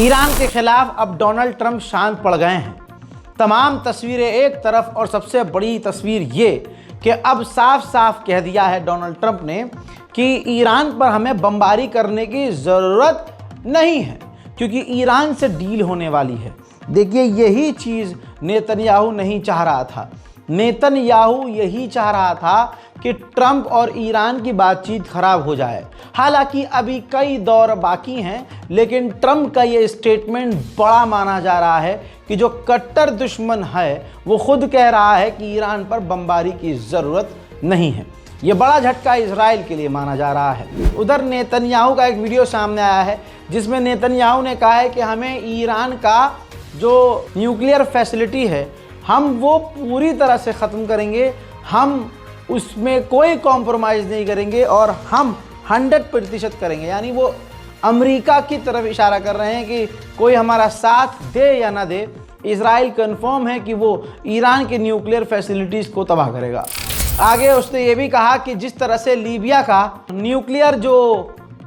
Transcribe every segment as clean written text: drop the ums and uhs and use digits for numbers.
Iran के खिलाफ अब डोनाल्ड ट्रंप शांत पड़ गए हैं। तमाम तस्वीरें एक तरफ और सबसे बड़ी तस्वीर ये कि अब साफ साफ कह दिया है डोनाल्ड ट्रंप ने कि ईरान पर हमें बमबारी करने की ज़रूरत नहीं है क्योंकि ईरान से डील होने वाली है। देखिए, यही चीज़ नेतन्याहू नहीं चाह रहा था। नेतन्याहू यही चाह रहा था कि ट्रंप और ईरान की बातचीत खराब हो जाए। हालांकि अभी कई दौर बाकी हैं, लेकिन ट्रंप का ये स्टेटमेंट बड़ा माना जा रहा है कि जो कट्टर दुश्मन है वो खुद कह रहा है कि ईरान पर बमबारी की ज़रूरत नहीं है। ये बड़ा झटका इजराइल के लिए माना जा रहा है। उधर नेतन्याहू का एक वीडियो सामने आया है जिसमें नेतन्याहू ने कहा है कि हमें ईरान का जो न्यूक्लियर फैसिलिटी है हम वो पूरी तरह से ख़त्म करेंगे, हम उसमें कोई कॉम्प्रोमाइज़ नहीं करेंगे और हम 100% करेंगे। यानी वो अमेरिका की तरफ इशारा कर रहे हैं कि कोई हमारा साथ दे या ना दे, इजराइल कंफर्म है कि वो ईरान के न्यूक्लियर फैसिलिटीज़ को तबाह करेगा। आगे उसने ये भी कहा कि जिस तरह से लीबिया का न्यूक्लियर जो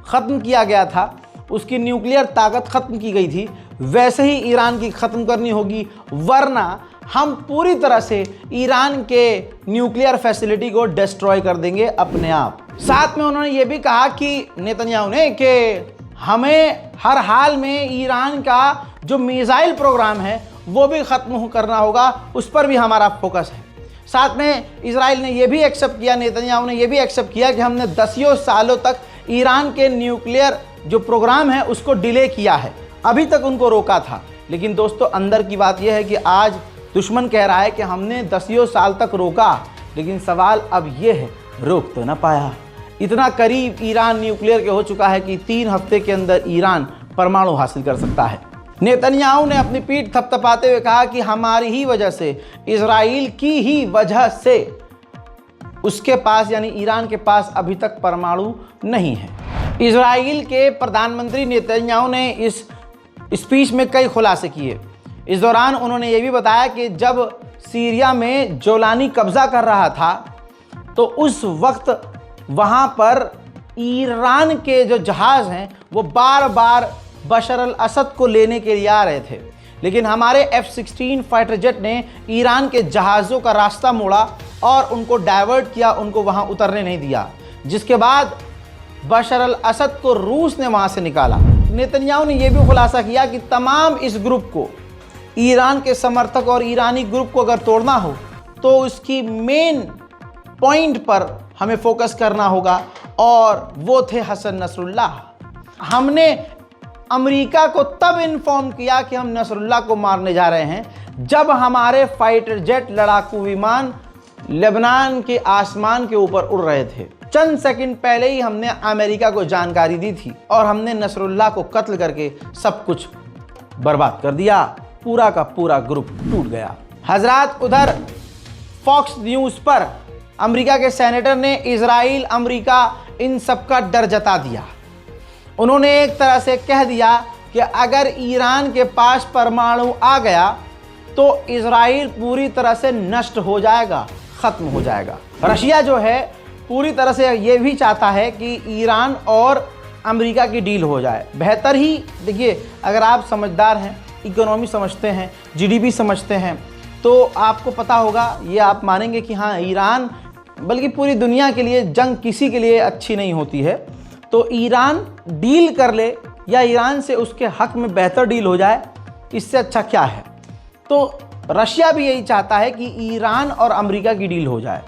ख़त्म किया गया था, उसकी न्यूक्लियर ताकत ख़त्म की गई थी, वैसे ही ईरान की ख़त्म करनी होगी, वरना हम पूरी तरह से ईरान के न्यूक्लियर फैसिलिटी को डिस्ट्रॉय कर देंगे अपने आप। साथ में उन्होंने ये भी कहा कि नेतन्याहू ने कि हमें हर हाल में ईरान का जो मिसाइल प्रोग्राम है वो भी ख़त्म करना होगा, उस पर भी हमारा फोकस है। साथ में इजराइल ने यह भी एक्सेप्ट किया, नेतन्याहू ने यह भी एक्सेप्ट किया कि हमने दसियों सालों तक ईरान के न्यूक्लियर जो प्रोग्राम है उसको डिले किया है, अभी तक उनको रोका था। लेकिन दोस्तों, अंदर की बात यह है कि आज दुश्मन कह रहा है कि हमने दसियों साल तक रोका, लेकिन सवाल अब ये है, रोक तो ना पाया। इतना करीब ईरान न्यूक्लियर के हो चुका है कि 3 हफ्ते के अंदर ईरान परमाणु हासिल कर सकता है। नेतन्याहू ने अपनी पीठ थपथपाते हुए कहा कि हमारी ही वजह से, इजराइल की ही वजह से उसके पास यानी ईरान के पास अभी तक परमाणु नहीं है। इजराइल के प्रधानमंत्री नेतन्याहू ने इस स्पीच में कई खुलासे किए। इस दौरान उन्होंने ये भी बताया कि जब सीरिया में जोलानी कब्जा कर रहा था तो उस वक्त वहाँ पर ईरान के जो जहाज़ हैं वो बार बार बशर अल असद को लेने के लिए आ रहे थे, लेकिन हमारे F-16 फाइटर जेट ने ईरान के जहाज़ों का रास्ता मोड़ा और उनको डाइवर्ट किया, उनको वहाँ उतरने नहीं दिया, जिसके बाद बशर अल असद को रूस ने वहाँ से निकाला। नेतन्याहू ने यह भी खुलासा किया कि तमाम इस ग्रुप को, ईरान के समर्थक और ईरानी ग्रुप को अगर तोड़ना हो तो उसकी मेन पॉइंट पर हमें फोकस करना होगा, और वो थे हसन नसरुल्लाह। हमने अमेरिका को तब इन्फॉर्म किया कि हम नसरुल्लाह को मारने जा रहे हैं जब हमारे फाइटर जेट लड़ाकू विमान लेबनान के आसमान के ऊपर उड़ रहे थे। चंद सेकंड पहले ही हमने अमेरिका को जानकारी दी थी और हमने नसरुल्लाह को कत्ल करके सब कुछ बर्बाद कर दिया। पूरा का पूरा ग्रुप टूट गया। हजरात, उधर फॉक्स न्यूज़ पर अमेरिका के सेनेटर ने इजराइल, अमेरिका इन सब का डर जता दिया। उन्होंने एक तरह से कह दिया कि अगर ईरान के पास परमाणु आ गया तो इजराइल पूरी तरह से नष्ट हो जाएगा, ख़त्म हो जाएगा। रशिया जो है पूरी तरह से ये भी चाहता है कि ईरान और अमेरिका की डील हो जाए। बेहतर ही, देखिए, अगर आप समझदार हैं, इकोनॉमी समझते हैं, जीडीपी समझते हैं, तो आपको पता होगा, ये आप मानेंगे कि हाँ, ईरान बल्कि पूरी दुनिया के लिए जंग किसी के लिए अच्छी नहीं होती है। तो ईरान डील कर ले या ईरान से उसके हक में बेहतर डील हो जाए, इससे अच्छा क्या है। तो रशिया भी यही चाहता है कि ईरान और अमेरिका की डील हो जाए।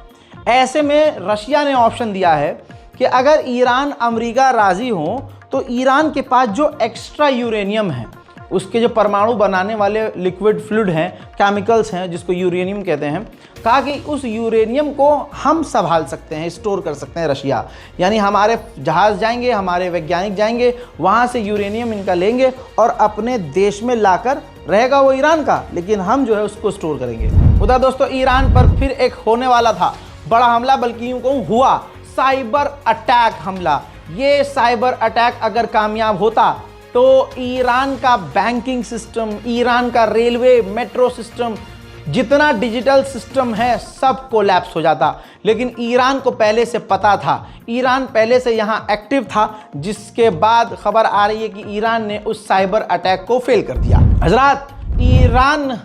ऐसे में रशिया ने ऑप्शन दिया है कि अगर ईरान अमेरिका राज़ी हो तो ईरान के पास जो एक्स्ट्रा यूरेनियम है, उसके जो परमाणु बनाने वाले लिक्विड फ्लूइड हैं, केमिकल्स हैं जिसको यूरेनियम कहते हैं, कहा कि उस यूरेनियम को हम संभाल सकते हैं, स्टोर कर सकते हैं रशिया। यानी हमारे जहाज़ जाएंगे, हमारे वैज्ञानिक जाएंगे, वहाँ से यूरेनियम इनका लेंगे और अपने देश में लाकर, रहेगा वो ईरान का, लेकिन हम जो है उसको स्टोर करेंगे। उधर दोस्तों, ईरान पर फिर एक होने वाला था बड़ा हमला, बल्कि यूँ कहूँ हुआ साइबर अटैक हमला। ये साइबर अटैक अगर कामयाब होता तो ईरान का बैंकिंग सिस्टम, ईरान का रेलवे, मेट्रो सिस्टम, जितना डिजिटल सिस्टम है सब कोलैप्स हो जाता। लेकिन ईरान को पहले से पता था, ईरान पहले से यहाँ एक्टिव था, जिसके बाद खबर आ रही है कि ईरान ने उस साइबर अटैक को फेल कर दिया। हजरात, ईरान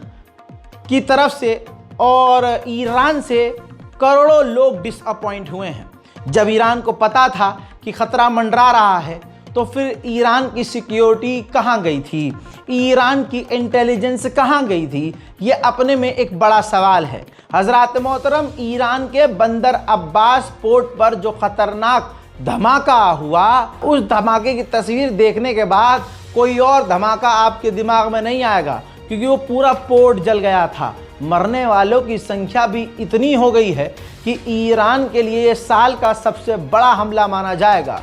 की तरफ से और ईरान से करोड़ों लोग डिसअपॉइंट हुए हैं। जब ईरान को पता था कि खतरा मंडरा रहा है तो फिर ईरान की सिक्योरिटी कहाँ गई थी, ईरान की इंटेलिजेंस कहाँ गई थी, ये अपने में एक बड़ा सवाल है। हजरात मोहतरम, ईरान के बंदर अब्बास पोर्ट पर जो खतरनाक धमाका हुआ, उस धमाके की तस्वीर देखने के बाद कोई और धमाका आपके दिमाग में नहीं आएगा, क्योंकि वो पूरा पोर्ट जल गया था। मरने वालों की संख्या भी इतनी हो गई है कि ईरान के लिए ये साल का सबसे बड़ा हमला माना जाएगा।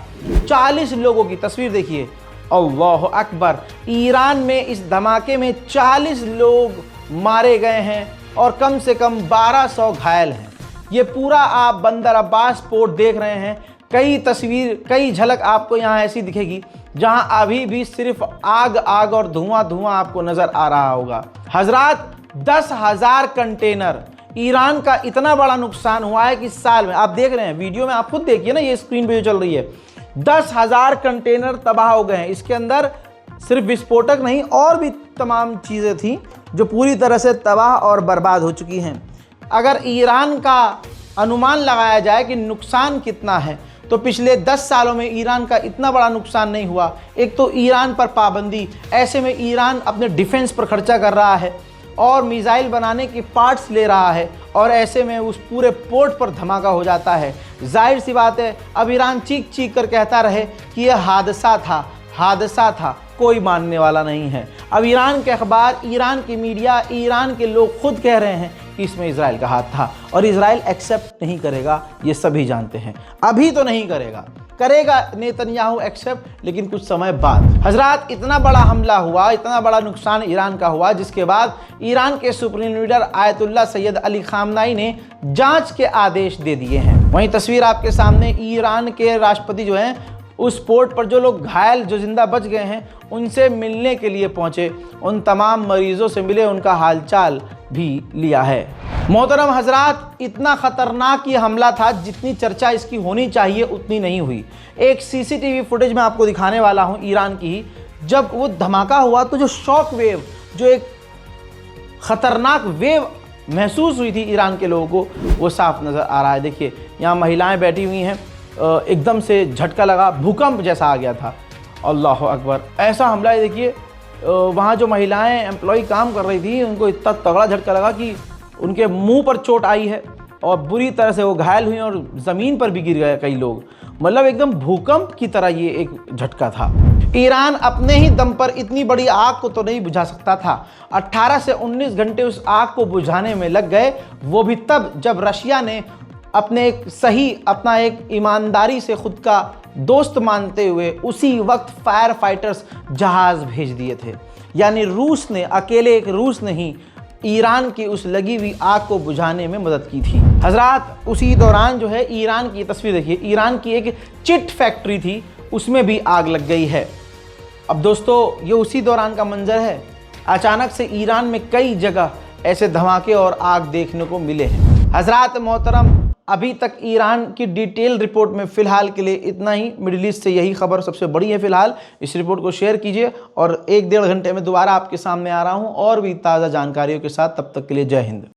40 लोगों की तस्वीर देखिए, अल्लाह अकबर। ईरान में इस धमाके में 40 लोग मारे गए हैं और कम से कम 1200 घायल हैं। ये पूरा आप बंदर अब्बास पोर्ट देख रहे हैं। कई तस्वीर, कई झलक आपको यहाँ ऐसी दिखेगी जहाँ अभी भी सिर्फ आग आग और धुआं धुआं आपको नजर आ रहा होगा। हजरात, 10,000 कंटेनर, ईरान का इतना बड़ा नुकसान हुआ है कि साल में, आप देख रहे हैं वीडियो में, आप खुद देखिए ना, ये स्क्रीन पे जो चल रही है, 10,000 कंटेनर तबाह हो गए हैं। इसके अंदर सिर्फ विस्फोटक नहीं, और भी तमाम चीज़ें थी जो पूरी तरह से तबाह और बर्बाद हो चुकी हैं। अगर ईरान का अनुमान लगाया जाए कि नुकसान कितना है, तो पिछले 10 सालों में ईरान का इतना बड़ा नुकसान नहीं हुआ। एक तो ईरान पर पाबंदी, ऐसे में ईरान अपने डिफेंस पर खर्चा कर रहा है और मिसाइल बनाने के पार्ट्स ले रहा है, और ऐसे में उस पूरे पोर्ट पर धमाका हो जाता है। जाहिर सी बात है, अब ईरान चीख चीख कर कहता रहे कि यह हादसा था, हादसा था, कोई मानने वाला नहीं है। अब ईरान के अखबार, ईरान की मीडिया, ईरान के लोग खुद कह रहे हैं कि इसमें इजराइल का हाथ था, और इजराइल एक्सेप्ट नहीं करेगा, ये सभी जानते हैं। अभी तो नहीं करेगा, करेगा नेतन्याहू एक्सेप्ट, लेकिन कुछ समय बाद। हजरात, इतना बड़ा हमला हुआ, इतना बड़ा नुकसान ईरान का हुआ, जिसके बाद ईरान के supreme leader Ayatollah Syed Ali खामनाई ने जांच के आदेश दे दिए हैं। वहीं तस्वीर आपके सामने, ईरान के राष्ट्रपति जो हैं उस पोर्ट पर जो लोग घायल, जो जिंदा बच गए हैं, उनसे मिलने के लिए पहुंचे, उन तमाम मरीजों से मिले, उनका हालचाल भी लिया है। मोहतरम हजरात, इतना खतरनाक ये हमला था, जितनी चर्चा इसकी होनी चाहिए उतनी नहीं हुई। एक सीसीटीवी फुटेज मैं आपको दिखाने वाला हूँ ईरान की। जब वो धमाका हुआ तो जो शॉक वेव, जो एक खतरनाक वेव महसूस हुई थी ईरान के लोगों को, वो साफ नज़र आ रहा है। देखिए, यहाँ महिलाएं बैठी हुई हैं, एकदम से झटका लगा, भूकंप जैसा आ गया था। अल्लाह अकबर, ऐसा हमला है। देखिए, वहाँ जो महिलाएं एम्प्लॉय काम कर रही थी, उनको इतना तगड़ा झटका लगा कि उनके मुंह पर चोट आई है और बुरी तरह से वो घायल हुई और ज़मीन पर भी गिर गए कई लोग। मतलब एकदम भूकंप की तरह ये एक झटका था। ईरान अपने ही दम पर इतनी बड़ी आग को तो नहीं बुझा सकता था। 18 से 19 घंटे उस आग को बुझाने में लग गए, वो भी तब जब रशिया ने अपने अपना एक ईमानदारी से खुद का दोस्त मानते हुए उसी वक्त फायर फाइटर्स जहाज़ भेज दिए थे। यानी रूस ने, अकेले एक रूस ने ही ईरान की उस लगी हुई आग को बुझाने में मदद की थी। हजरात, उसी दौरान जो है ईरान की तस्वीर देखिए, ईरान की एक चिट फैक्ट्री थी, उसमें भी आग लग गई है। अब दोस्तों, ये उसी दौरान का मंजर है। अचानक से ईरान में कई जगह ऐसे धमाके और आग देखने को मिले हैं। हजरात मोहतरम, अभी तक ईरान की डिटेल रिपोर्ट में फ़िलहाल के लिए इतना ही। मिडिल ईस्ट से यही खबर सबसे बड़ी है फ़िलहाल। इस रिपोर्ट को शेयर कीजिए और 1-1.5 घंटे में दोबारा आपके सामने आ रहा हूँ और भी ताज़ा जानकारियों के साथ। तब तक के लिए जय हिंद।